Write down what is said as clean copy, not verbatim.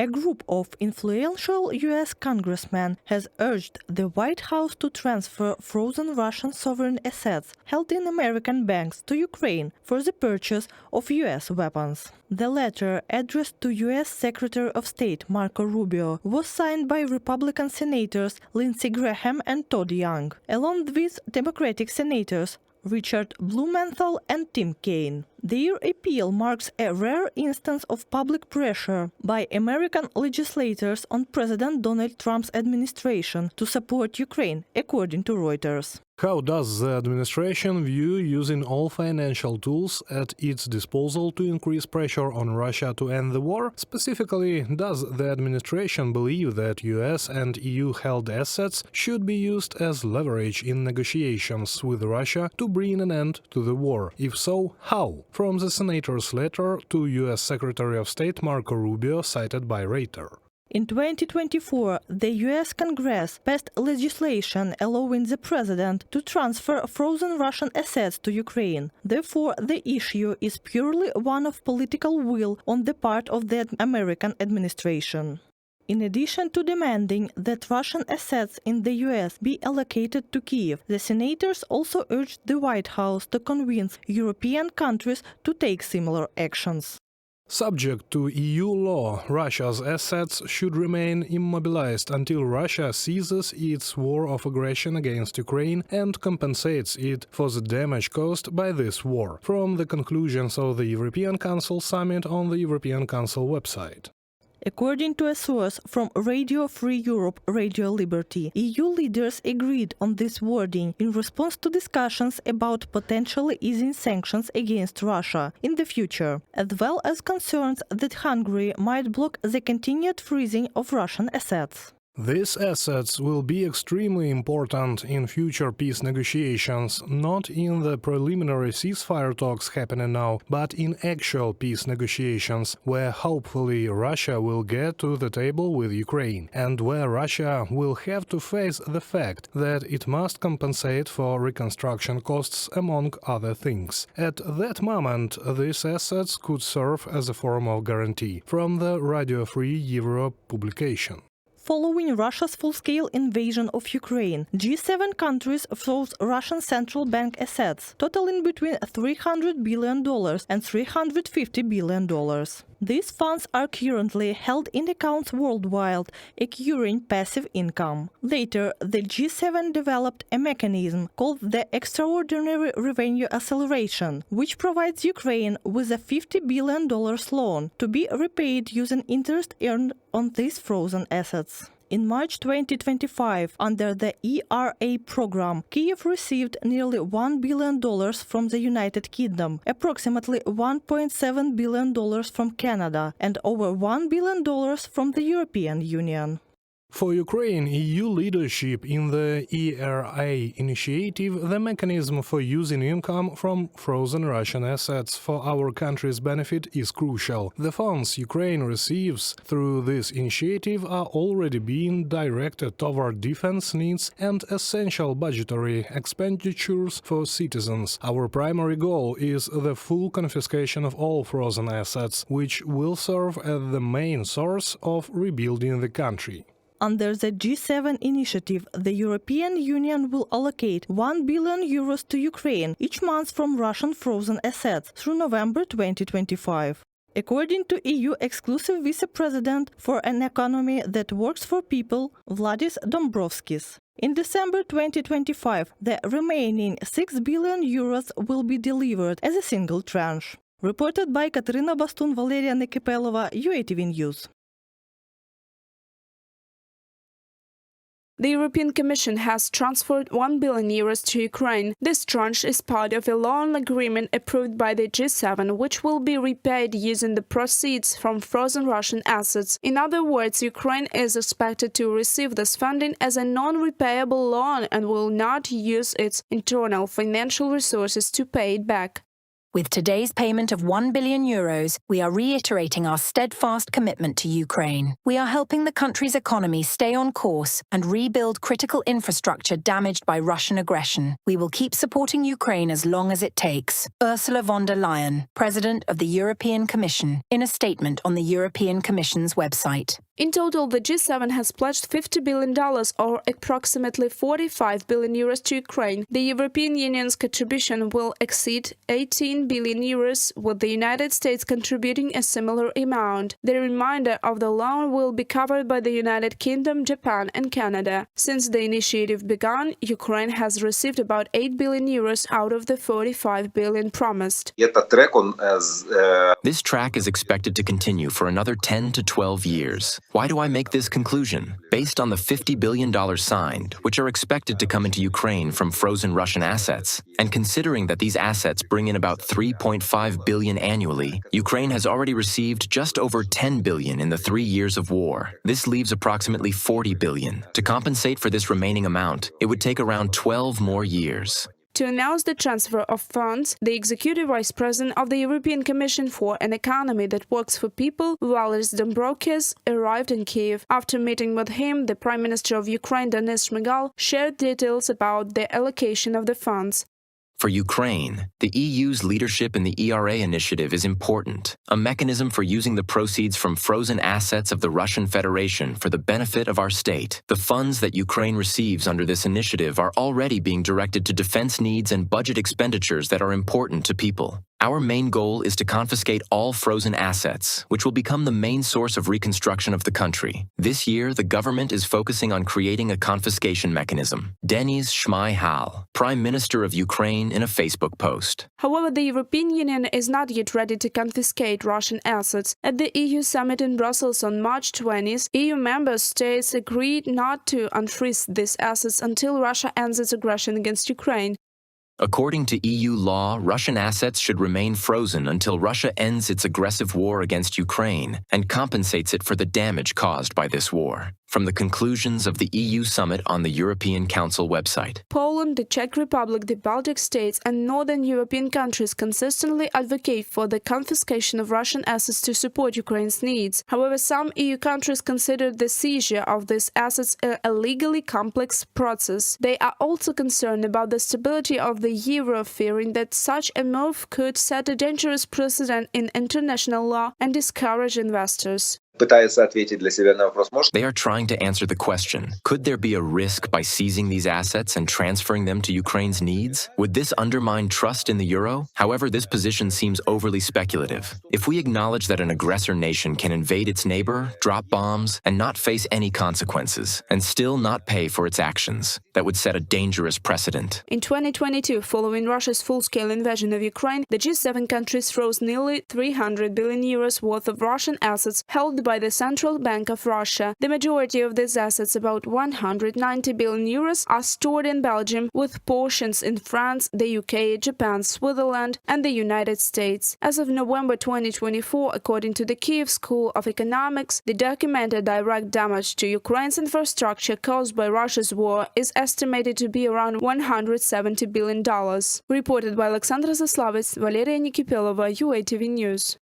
A group of influential U.S. congressmen has urged the White House to transfer frozen Russian sovereign assets held in American banks to Ukraine for the purchase of U.S. weapons. The letter, addressed to U.S. Secretary of State Marco Rubio, was signed by Republican Senators Lindsey Graham and Todd Young, along with Democratic Senators Richard Blumenthal and Tim Kaine. Their appeal marks a rare instance of public pressure by American legislators on President Donald Trump's administration to support Ukraine, according to Reuters. How does the administration view using all financial tools at its disposal to increase pressure on Russia to end the war? Specifically, does the administration believe that US and EU-held assets should be used as leverage in negotiations with Russia to bring an end to the war? If so, how? From the senator's letter to US Secretary of State Marco Rubio, cited by Reuters. In 2024, the U.S. Congress passed legislation allowing the president to transfer frozen Russian assets to Ukraine. Therefore, the issue is purely one of political will on the part of the American administration. In addition to demanding that Russian assets in the U.S. be allocated to Kyiv, the senators also urged the White House to convince European countries to take similar actions. Subject to EU law, Russia's assets should remain immobilized until Russia ceases its war of aggression against Ukraine and compensates it for the damage caused by this war, from the conclusions of the European Council summit on the European Council website. According to a source from Radio Free Europe, Radio Liberty, EU leaders agreed on this wording in response to discussions about potentially easing sanctions against Russia in the future, as well as concerns that Hungary might block the continued freezing of Russian assets. These assets will be extremely important in future peace negotiations, not in the preliminary ceasefire talks happening now, but in actual peace negotiations, where hopefully Russia will get to the table with Ukraine, and where Russia will have to face the fact that it must compensate for reconstruction costs, among other things. At that moment, these assets could serve as a form of guarantee. From the Radio Free Europe publication. Following Russia's full-scale invasion of Ukraine, G7 countries froze Russian central bank assets, totaling between $300 billion and $350 billion. These funds are currently held in accounts worldwide, accruing passive income. Later, the G7 developed a mechanism called the Extraordinary Revenue Acceleration, which provides Ukraine with a $50 billion loan to be repaid using interest earned on these frozen assets. In March 2025, under the ERA program, Kyiv received nearly $1 billion from the United Kingdom, approximately $1.7 billion from Canada, and over $1 billion from the European Union. For Ukraine, EU leadership in the ERA initiative, the mechanism for using income from frozen Russian assets for our country's benefit is crucial. The funds Ukraine receives through this initiative are already being directed toward defense needs and essential budgetary expenditures for citizens. Our primary goal is the full confiscation of all frozen assets, which will serve as the main source of rebuilding the country. Under the G7 initiative, the European Union will allocate €1 billion to Ukraine each month from Russian frozen assets through November 2025. According to EU exclusive Vice-President for an economy that works for people, Valdis Dombrovskis. In December 2025, the remaining €6 billion will be delivered as a single tranche. Reported by Katerina Bastun, Valeria Nekipelova, UATV News. The European Commission has transferred €1 billion to Ukraine. This tranche is part of a loan agreement approved by the G7, which will be repaid using the proceeds from frozen Russian assets. In other words, Ukraine is expected to receive this funding as a non-repayable loan and will not use its internal financial resources to pay it back. With today's payment of €1 billion, we are reiterating our steadfast commitment to Ukraine. We are helping the country's economy stay on course and rebuild critical infrastructure damaged by Russian aggression. We will keep supporting Ukraine as long as it takes. Ursula von der Leyen, President of the European Commission, in a statement on the European Commission's website. In total, the G7 has pledged $50 billion, or approximately €45 billion to Ukraine. The European Union's contribution will exceed €18 billion, with the United States contributing a similar amount. The remainder of the loan will be covered by the United Kingdom, Japan and Canada. Since the initiative began, Ukraine has received about €8 billion out of the $45 billion promised. This track is expected to continue for another 10 to 12 years. Why do I make this conclusion? Based on the $50 billion signed, which are expected to come into Ukraine from frozen Russian assets, and considering that these assets bring in about $3.5 billion annually, Ukraine has already received just over $10 billion in the 3 years of war. This leaves approximately $40 billion. To compensate for this remaining amount, it would take around 12 more years. To announce the transfer of funds, the Executive Vice President of the European Commission for an Economy that Works for People, Valdis Dombrovskis, arrived in Kiev. After meeting with him, the Prime Minister of Ukraine, Denis Shmyhal, shared details about the allocation of the funds. For Ukraine, the EU's leadership in the ERA initiative is important, a mechanism for using the proceeds from frozen assets of the Russian Federation for the benefit of our state. The funds that Ukraine receives under this initiative are already being directed to defense needs and budget expenditures that are important to people. Our main goal is to confiscate all frozen assets, which will become the main source of reconstruction of the country. This year, the government is focusing on creating a confiscation mechanism. Denis Shmyhal, Prime Minister of Ukraine, in a Facebook post. However, the European Union is not yet ready to confiscate Russian assets. At the EU summit in Brussels on March 20th, EU member states agreed not to unfreeze these assets until Russia ends its aggression against Ukraine. According to EU law, Russian assets should remain frozen until Russia ends its aggressive war against Ukraine and compensates it for the damage caused by this war. From the conclusions of the EU summit on the European Council website. Poland, the Czech Republic, the Baltic states and northern European countries consistently advocate for the confiscation of Russian assets to support Ukraine's needs. However, some EU countries consider the seizure of these assets a legally complex process. They are also concerned about the stability of the euro, fearing that such a move could set a dangerous precedent in international law and discourage investors. They are trying to answer the question, could there be a risk by seizing these assets and transferring them to Ukraine's needs? Would this undermine trust in the euro? However, this position seems overly speculative. If we acknowledge that an aggressor nation can invade its neighbor, drop bombs, and not face any consequences, and still not pay for its actions, that would set a dangerous precedent. In 2022, following Russia's full-scale invasion of Ukraine, the G7 countries froze nearly €300 billion worth of Russian assets held by the Central Bank of Russia. The majority of these assets, about €190 billion, are stored in Belgium, with portions in France, the UK, Japan, Switzerland, and the United States. As of November 2024, according to the Kiev School of Economics, the documented direct damage to Ukraine's infrastructure caused by Russia's war is estimated to be around $170 billion. Reported by Alexandra Zaslavets, Valeria Nikipelova, UATV News.